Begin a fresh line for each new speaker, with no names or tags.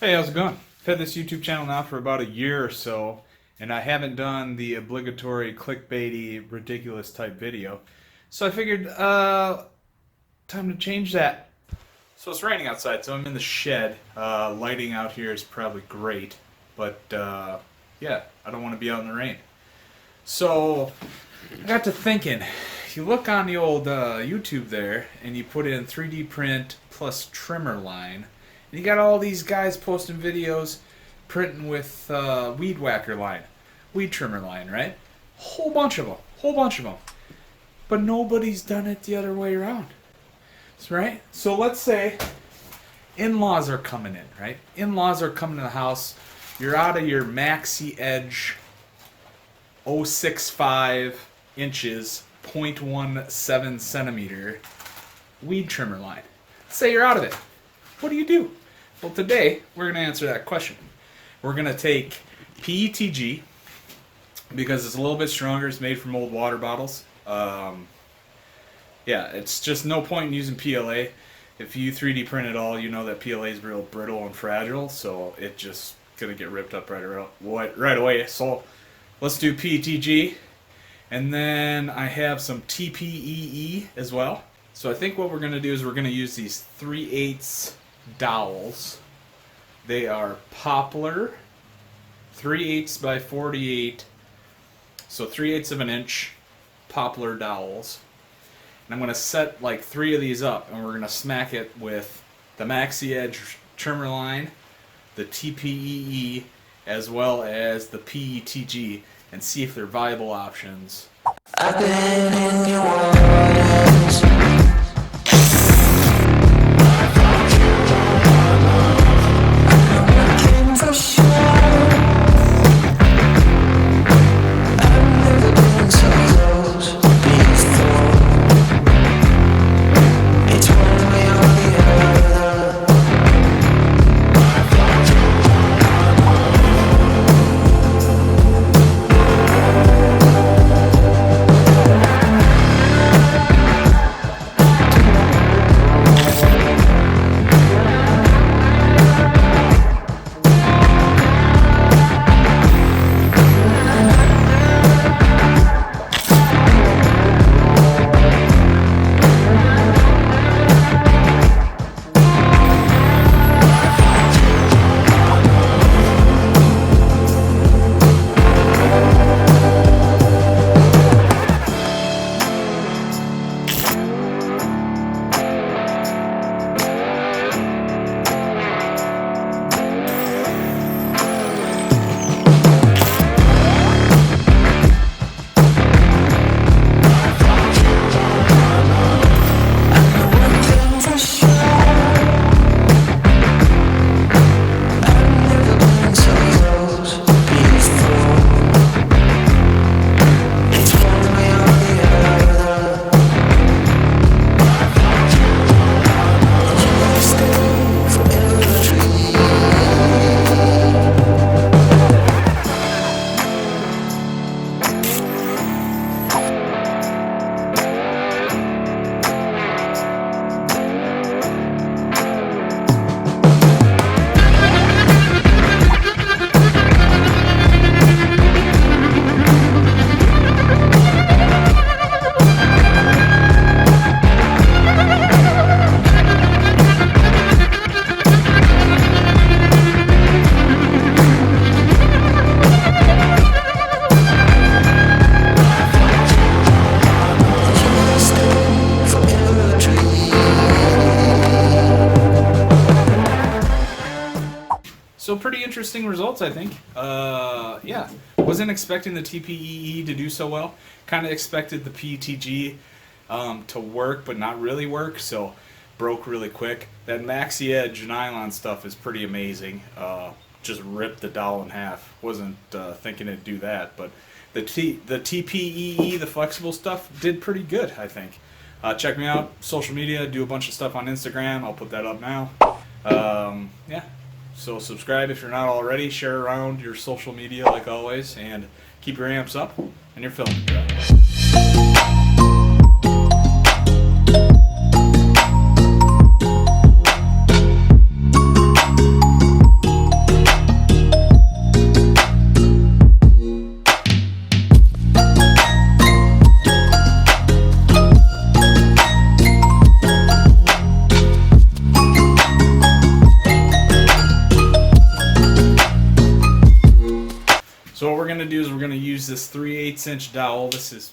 Hey, how's it going? I've had this YouTube channel now for about a year or so, and I haven't done the obligatory clickbaity, ridiculous type video. So I figured, time to change that. So it's raining outside, so I'm in the shed. Lighting out here is probably great, but yeah, I don't want to be out in the rain. So I got to thinking, you look on the old YouTube there, and you put in 3D print plus trimmer line. And you got all these guys posting videos printing with weed whacker line, weed trimmer line, right? Whole bunch of them. But nobody's done it the other way around. That's right? So let's say in-laws are coming in, right? In-laws are coming to the house. You're out of your maxi edge 0.65 inches, 0.17 centimeter weed trimmer line. Say you're out of it. What do you do? Well, today we're going to answer that question. We're going to take PETG because it's a little bit stronger. It's made from old water bottles. Yeah, it's just no point in using PLA. If you 3D print at all, you know that PLA is real brittle and fragile, so it just going to get ripped up right away. So let's do PETG. And then I have some TPEE as well. So I think what we're going to do is we're going to use these 3/8 dowels. They are poplar, 3/8 by 48, so 3/8 of an inch poplar dowels. And I'm going to set like 3 of these up, and we're going to smack it with the Maxi Edge trimmer line, the TPEE, as well as the PETG, and see if they're viable options. I've been in your waters. So pretty interesting results, I think. Yeah, wasn't expecting the TPEE to do so well. Kind of expected the PETG to work, but not really work, so broke really quick. That Maxi Edge nylon stuff is pretty amazing. Just ripped the dowel in half. Wasn't thinking it'd do that, but the TPEE, the flexible stuff, did pretty good, I think. Check me out, social media, do a bunch of stuff on Instagram. I'll put that up now. Yeah. So subscribe if you're not already, share around your social media like always, and keep your amps up and your filament. So what we're going to do is we're going to use this 3/8 inch dowel. This is